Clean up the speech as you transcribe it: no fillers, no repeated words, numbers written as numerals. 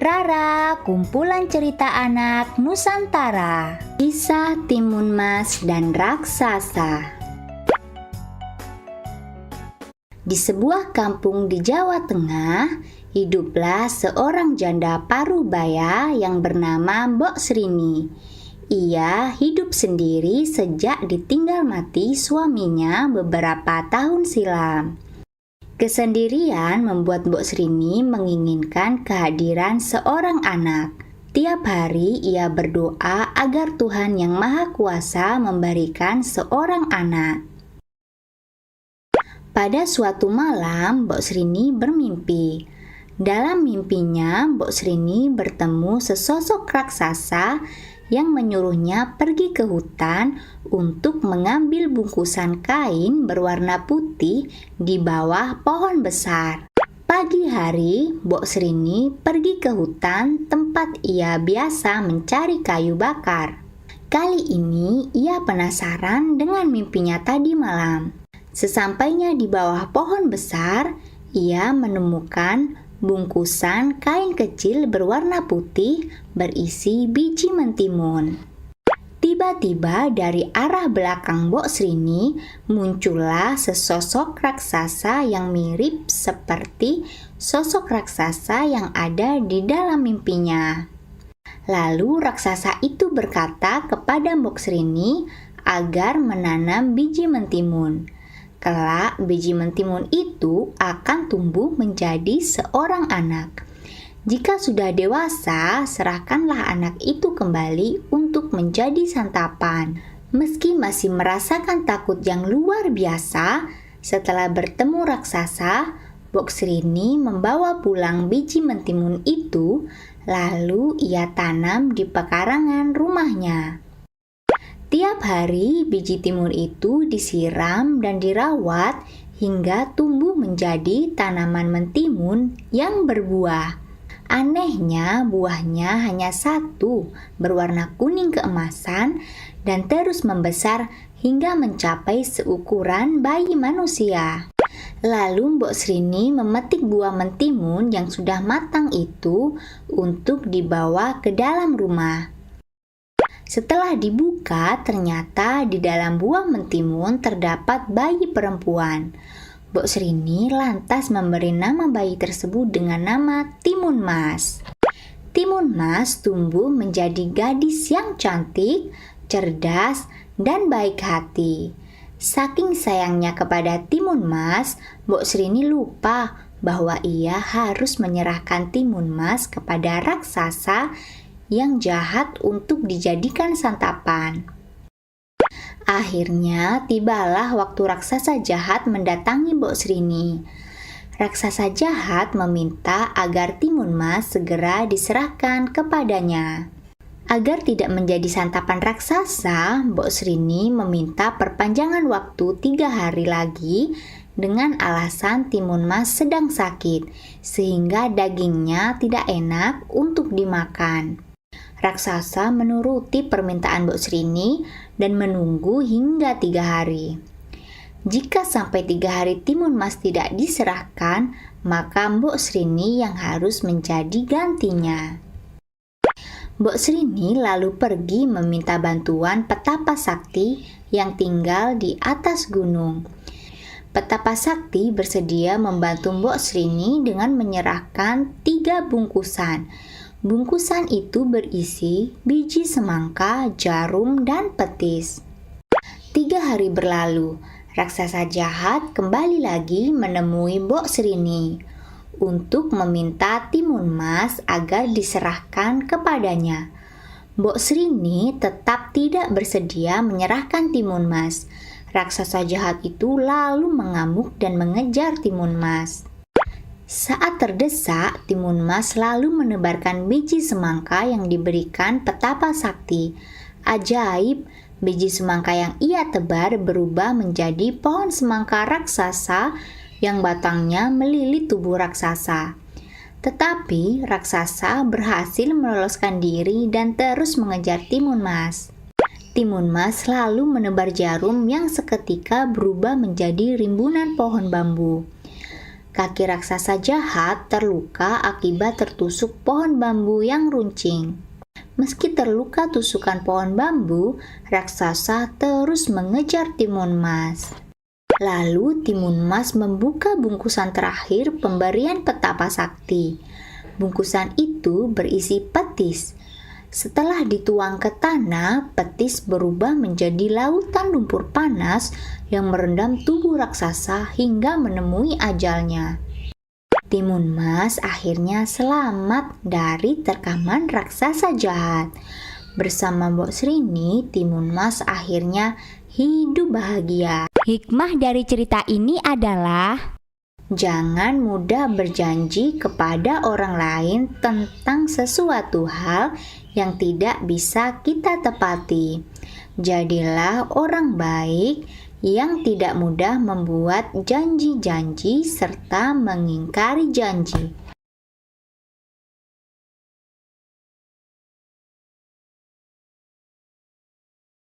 Rara, kumpulan cerita anak Nusantara. Kisah Timun Mas dan Raksasa. Di sebuah kampung di Jawa Tengah, hiduplah seorang janda parubaya yang bernama Mbok Srini. Ia hidup sendiri sejak ditinggal mati suaminya beberapa tahun silam. Kesendirian membuat Mbok Srini menginginkan kehadiran seorang anak. Tiap hari ia berdoa agar Tuhan Yang Maha Kuasa memberikan seorang anak. Pada suatu malam, Mbok Srini bermimpi. Dalam mimpinya, Mbok Srini bertemu sesosok raksasa yang menyuruhnya pergi ke hutan untuk mengambil bungkusan kain berwarna putih di bawah pohon besar. Pagi hari, Mbok Srini pergi ke hutan tempat ia biasa mencari kayu bakar. Kali ini ia penasaran dengan mimpinya tadi malam. Sesampainya di bawah pohon besar, ia menemukan bungkusan kain kecil berwarna putih berisi biji mentimun. Tiba-tiba dari arah belakang Mbok Srini muncullah sesosok raksasa yang mirip seperti sosok raksasa yang ada di dalam mimpinya. Lalu raksasa itu berkata kepada Mbok Srini agar menanam biji mentimun. Kelak biji mentimun itu akan tumbuh menjadi seorang anak. Jika sudah dewasa, serahkanlah anak itu kembali untuk menjadi santapan. Meski masih merasakan takut yang luar biasa, setelah bertemu raksasa, Mbok Srini membawa pulang biji mentimun itu, lalu ia tanam di pekarangan rumahnya. Tiap hari biji timun itu disiram dan dirawat hingga tumbuh menjadi tanaman mentimun yang berbuah. Anehnya buahnya hanya satu, berwarna kuning keemasan dan terus membesar hingga mencapai seukuran bayi manusia. Lalu Mbok Srini memetik buah mentimun yang sudah matang itu untuk dibawa ke dalam rumah. Setelah dibuka, ternyata di dalam buah mentimun terdapat bayi perempuan. Mbok Srini lantas memberi nama bayi tersebut dengan nama Timun Mas. Timun Mas tumbuh menjadi gadis yang cantik, cerdas, dan baik hati. Saking sayangnya kepada Timun Mas, Mbok Srini lupa bahwa ia harus menyerahkan Timun Mas kepada raksasa yang jahat untuk dijadikan santapan. Akhirnya tibalah waktu raksasa jahat mendatangi Mbok Srini. Raksasa jahat meminta agar Timun Mas segera diserahkan kepadanya. Agar tidak menjadi santapan raksasa, Mbok Srini meminta perpanjangan waktu 3 hari lagi dengan alasan Timun Mas sedang sakit, sehingga dagingnya tidak enak untuk dimakan. Raksasa menuruti permintaan Mbok Srini dan menunggu hingga 3 hari. Jika sampai 3 hari Timun Mas tidak diserahkan, maka Mbok Srini yang harus menjadi gantinya. Mbok Srini lalu pergi meminta bantuan Petapa Sakti yang tinggal di atas gunung. Petapa Sakti bersedia membantu Mbok Srini dengan menyerahkan 3 bungkusan. Bungkusan itu berisi biji semangka, jarum, dan petis. 3 hari berlalu, raksasa jahat kembali lagi menemui Mbok Srini untuk meminta Timun Mas agar diserahkan kepadanya. Mbok Srini tetap tidak bersedia menyerahkan Timun Mas. Raksasa jahat itu lalu mengamuk dan mengejar Timun Mas. Saat terdesak, Timun Mas lalu menebarkan biji semangka yang diberikan Petapa Sakti. Ajaib, biji semangka yang ia tebar berubah menjadi pohon semangka raksasa yang batangnya melilit tubuh raksasa. Tetapi raksasa berhasil meloloskan diri dan terus mengejar Timun Mas. Timun Mas lalu menebar jarum yang seketika berubah menjadi rimbunan pohon bambu. Kaki raksasa jahat terluka akibat tertusuk pohon bambu yang runcing. Meski terluka tusukan pohon bambu, raksasa terus mengejar Timun Mas. Lalu Timun Mas membuka bungkusan terakhir pemberian petapa sakti. Bungkusan itu berisi petis. Setelah dituang ke tanah, petis berubah menjadi lautan lumpur panas yang merendam tubuh raksasa hingga menemui ajalnya. Timun Mas akhirnya selamat dari terkaman raksasa jahat. Bersama Mbok Srini, Timun Mas akhirnya hidup bahagia. Hikmah dari cerita ini adalah jangan mudah berjanji kepada orang lain tentang sesuatu hal yang tidak bisa kita tepati. Jadilah orang baik yang tidak mudah membuat janji-janji serta mengingkari janji.